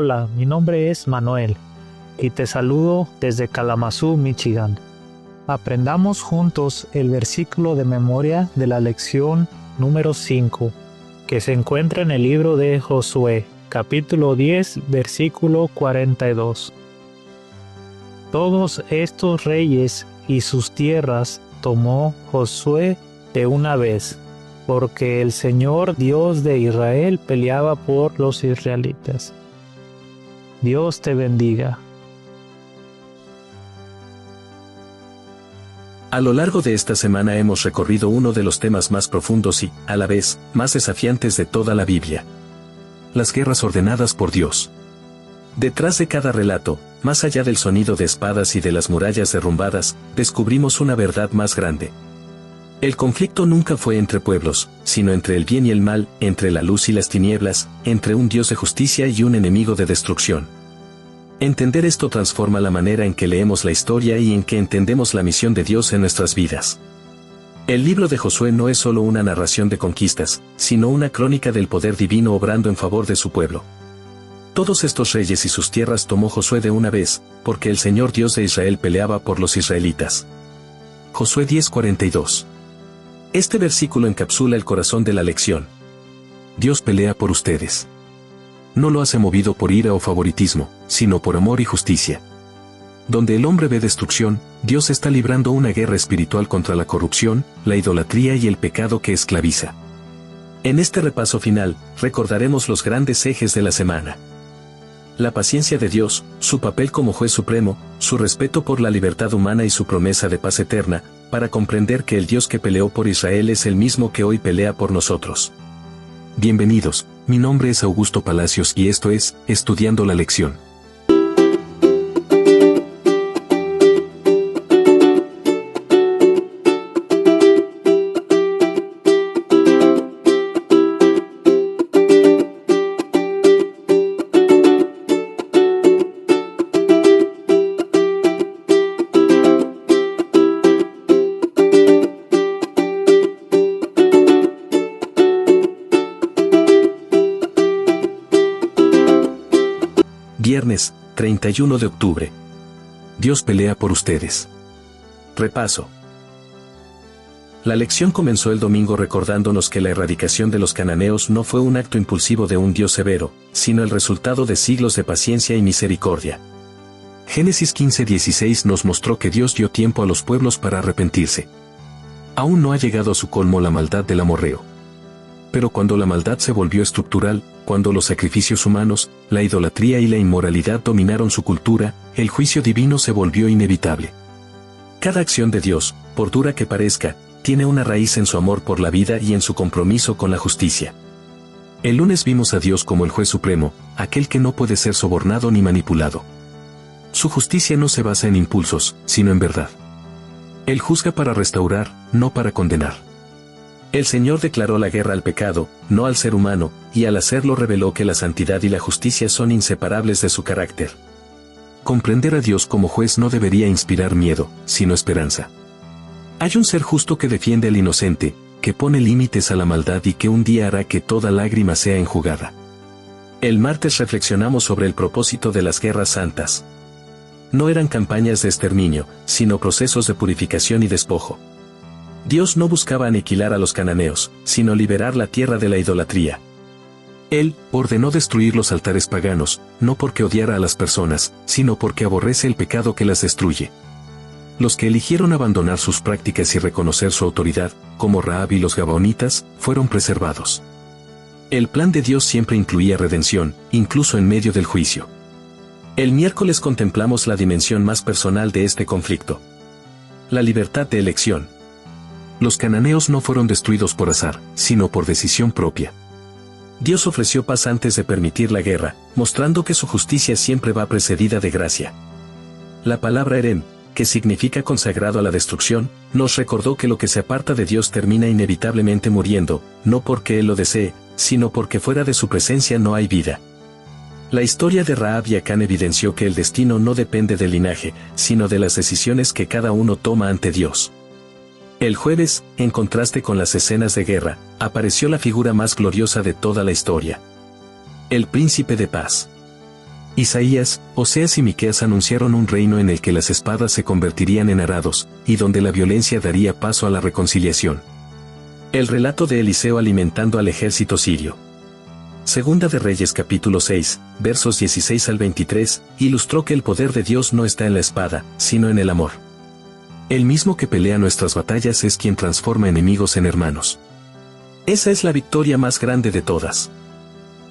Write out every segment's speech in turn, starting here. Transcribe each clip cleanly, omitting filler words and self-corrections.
Hola, mi nombre es Manuel y te saludo desde Kalamazoo, Michigan. Aprendamos juntos el versículo de memoria de la lección número 5, que se encuentra en el libro de Josué, capítulo 10, versículo 42. Todos estos reyes y sus tierras tomó Josué de una vez, porque el Señor Dios de Israel peleaba por los israelitas. Dios te bendiga. A lo largo de esta semana hemos recorrido uno de los temas más profundos y, a la vez, más desafiantes de toda la Biblia: las guerras ordenadas por Dios. Detrás de cada relato, más allá del sonido de espadas y de las murallas derrumbadas, descubrimos una verdad más grande. El conflicto nunca fue entre pueblos, sino entre el bien y el mal, entre la luz y las tinieblas, entre un Dios de justicia y un enemigo de destrucción. Entender esto transforma la manera en que leemos la historia y en que entendemos la misión de Dios en nuestras vidas. El libro de Josué no es solo una narración de conquistas, sino una crónica del poder divino obrando en favor de su pueblo. Todos estos reyes y sus tierras tomó Josué de una vez, porque el Señor Dios de Israel peleaba por los israelitas. Josué 10:42. Este versículo encapsula el corazón de la lección. Dios pelea por ustedes. No lo hace movido por ira o favoritismo, sino por amor y justicia. Donde el hombre ve destrucción, Dios está librando una guerra espiritual contra la corrupción, la idolatría y el pecado que esclaviza. En este repaso final, recordaremos los grandes ejes de la semana. La paciencia de Dios, su papel como juez supremo, su respeto por la libertad humana y su promesa de paz eterna, para comprender que el Dios que peleó por Israel es el mismo que hoy pelea por nosotros. Bienvenidos, mi nombre es Augusto Palacios y esto es Estudiando la Lección. Viernes, 31 de octubre. Dios pelea por ustedes. Repaso. La lección comenzó el domingo recordándonos que la erradicación de los cananeos no fue un acto impulsivo de un Dios severo, sino el resultado de siglos de paciencia y misericordia. Génesis 15:16 nos mostró que Dios dio tiempo a los pueblos para arrepentirse. Aún no ha llegado a su colmo la maldad del amorreo. Pero cuando la maldad se volvió estructural, cuando los sacrificios humanos, la idolatría y la inmoralidad dominaron su cultura, el juicio divino se volvió inevitable. Cada acción de Dios, por dura que parezca, tiene una raíz en su amor por la vida y en su compromiso con la justicia. El lunes vimos a Dios como el juez supremo, aquel que no puede ser sobornado ni manipulado. Su justicia no se basa en impulsos, sino en verdad. Él juzga para restaurar, no para condenar. El Señor declaró la guerra al pecado, no al ser humano, y al hacerlo reveló que la santidad y la justicia son inseparables de su carácter. Comprender a Dios como juez no debería inspirar miedo, sino esperanza. Hay un ser justo que defiende al inocente, que pone límites a la maldad y que un día hará que toda lágrima sea enjugada. El martes reflexionamos sobre el propósito de las guerras santas. No eran campañas de exterminio, sino procesos de purificación y despojo. Dios no buscaba aniquilar a los cananeos, sino liberar la tierra de la idolatría. Él ordenó destruir los altares paganos, no porque odiara a las personas, sino porque aborrece el pecado que las destruye. Los que eligieron abandonar sus prácticas y reconocer su autoridad, como Rahab y los gabaonitas, fueron preservados. El plan de Dios siempre incluía redención, incluso en medio del juicio. El miércoles contemplamos la dimensión más personal de este conflicto: la libertad de elección. Los cananeos no fueron destruidos por azar, sino por decisión propia. Dios ofreció paz antes de permitir la guerra, mostrando que su justicia siempre va precedida de gracia. La palabra Erem, que significa consagrado a la destrucción, nos recordó que lo que se aparta de Dios termina inevitablemente muriendo, no porque Él lo desee, sino porque fuera de su presencia no hay vida. La historia de Rahab y Acán evidenció que el destino no depende del linaje, sino de las decisiones que cada uno toma ante Dios. El jueves, en contraste con las escenas de guerra, apareció la figura más gloriosa de toda la historia: el príncipe de paz. Isaías, Oseas y Miqueas anunciaron un reino en el que las espadas se convertirían en arados, y donde la violencia daría paso a la reconciliación. El relato de Eliseo alimentando al ejército sirio. Segunda de Reyes capítulo 6, versos 16 al 23, ilustró que el poder de Dios no está en la espada, sino en el amor. El mismo que pelea nuestras batallas es quien transforma enemigos en hermanos. Esa es la victoria más grande de todas.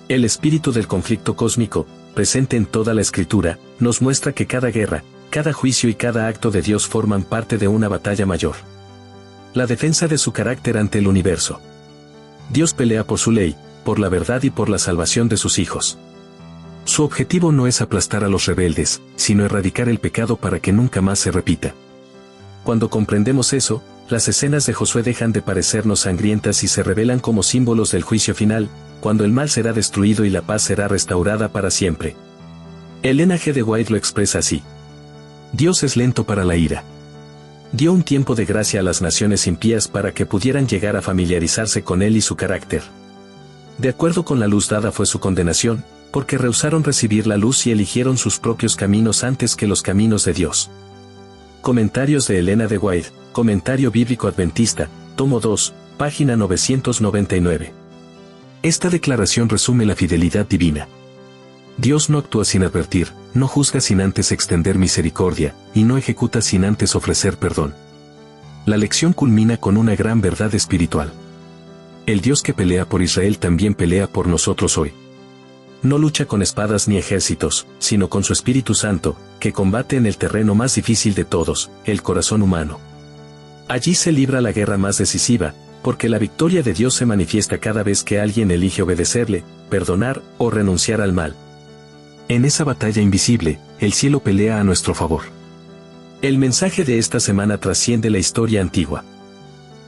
El espíritu del conflicto cósmico, presente en toda la Escritura, nos muestra que cada guerra, cada juicio y cada acto de Dios forman parte de una batalla mayor. La defensa de su carácter ante el universo. Dios pelea por su ley, por la verdad y por la salvación de sus hijos. Su objetivo no es aplastar a los rebeldes, sino erradicar el pecado para que nunca más se repita. Cuando comprendemos eso, las escenas de Josué dejan de parecernos sangrientas y se revelan como símbolos del juicio final, cuando el mal será destruido y la paz será restaurada para siempre. Ellen G. de White lo expresa así. Dios es lento para la ira. Dio un tiempo de gracia a las naciones impías para que pudieran llegar a familiarizarse con él y su carácter. De acuerdo con la luz dada fue su condenación, porque rehusaron recibir la luz y eligieron sus propios caminos antes que los caminos de Dios. Comentarios de Elena de White, Comentario Bíblico Adventista, tomo 2, página 999. Esta declaración resume la fidelidad divina. Dios no actúa sin advertir, no juzga sin antes extender misericordia, y no ejecuta sin antes ofrecer perdón. La lección culmina con una gran verdad espiritual. El Dios que pelea por Israel también pelea por nosotros hoy. No lucha con espadas ni ejércitos, sino con su Espíritu Santo, que combate en el terreno más difícil de todos, el corazón humano. Allí se libra la guerra más decisiva, porque la victoria de Dios se manifiesta cada vez que alguien elige obedecerle, perdonar o renunciar al mal. En esa batalla invisible, el cielo pelea a nuestro favor. El mensaje de esta semana trasciende la historia antigua.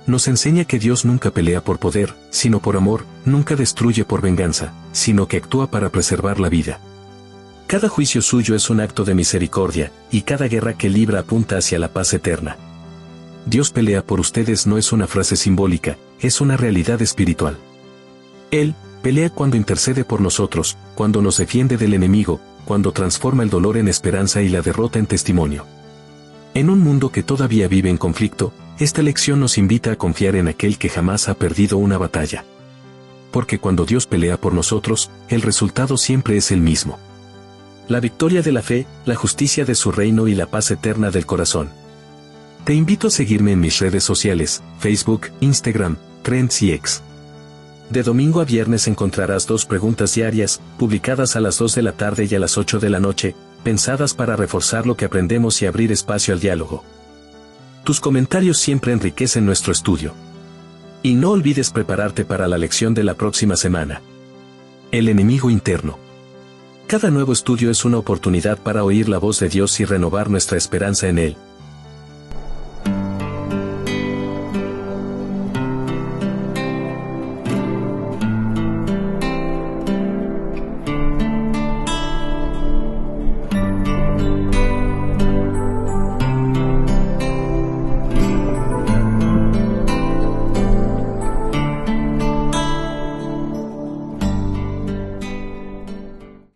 Nos enseña que Dios nunca pelea por poder, sino por amor, nunca destruye por venganza, sino que actúa para preservar la vida. Cada juicio suyo es un acto de misericordia, y cada guerra que libra apunta hacia la paz eterna. Dios pelea por ustedes no es una frase simbólica, es una realidad espiritual. Él pelea cuando intercede por nosotros, cuando nos defiende del enemigo, cuando transforma el dolor en esperanza y la derrota en testimonio. En un mundo que todavía vive en conflicto, esta lección nos invita a confiar en aquel que jamás ha perdido una batalla. Porque cuando Dios pelea por nosotros, el resultado siempre es el mismo. La victoria de la fe, la justicia de su reino y la paz eterna del corazón. Te invito a seguirme en mis redes sociales, Facebook, Instagram, Threads y X. De domingo a viernes encontrarás 2 preguntas diarias, publicadas a las 2 de la tarde y a las 8 de la noche, pensadas para reforzar lo que aprendemos y abrir espacio al diálogo. Tus comentarios siempre enriquecen nuestro estudio. Y no olvides prepararte para la lección de la próxima semana. El enemigo interno. Cada nuevo estudio es una oportunidad para oír la voz de Dios y renovar nuestra esperanza en Él.